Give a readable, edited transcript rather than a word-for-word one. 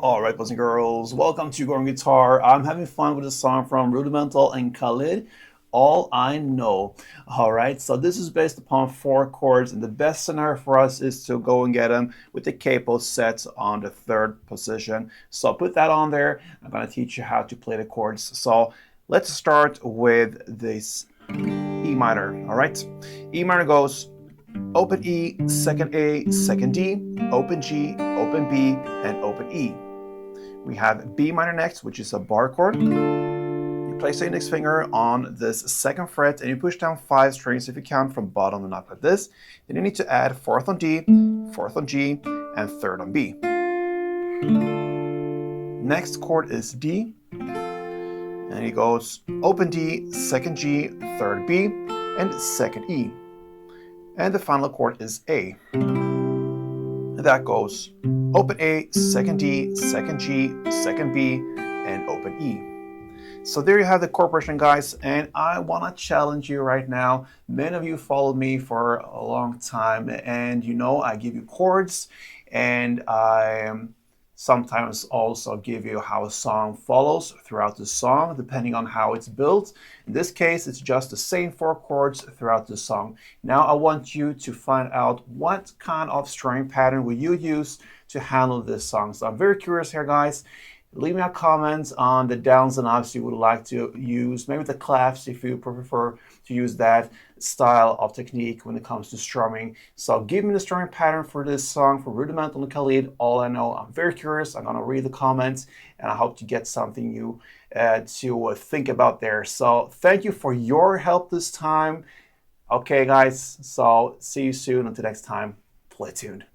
Alright, boys and girls, welcome to Growing Guitar. I'm having fun with a song from Rudimental and Khalid, All I Know. Alright, so this is based upon 4 chords, and the best scenario for us is to go and get them with the capo set on the 3rd position. So put that on there. I'm going to teach you how to play the chords. So let's start with this E minor. Alright, E minor goes open E, second A, second D, open G, open B, and open E. We have B minor next, which is a bar chord. You place the index finger on this 2nd fret and you push down 5 strings if you count from bottom and up like this. Then you need to add 4th on D, 4th on G, and 3rd on B. Next chord is D, and it goes open D, 2nd G, 3rd B, and 2nd E. And the final chord is A. And that goes open A, 2nd D, 2nd G, 2nd B, and open E. So there you have the chord progression, guys, and I want to challenge you right now. Many of you followed me for a long time, and you know I give you chords, and I sometimes also give you how a song follows throughout the song, depending on how it's built. In this case, it's just the same 4 chords throughout the song. Now I want you to find out what kind of strumming pattern will you use to handle this song. So I'm very curious here, guys. Leave me a comment on the downs and ups you would like to use, maybe the claps if you prefer to use that style of technique when it comes to strumming. So give me the strumming pattern for this song, for Rudimental and Khalid, All I Know. I'm very curious. I'm going to read the comments, and I hope to get something new to think about there. So thank you for your help this time. Okay, guys, so see you soon. Until next time, play tuned.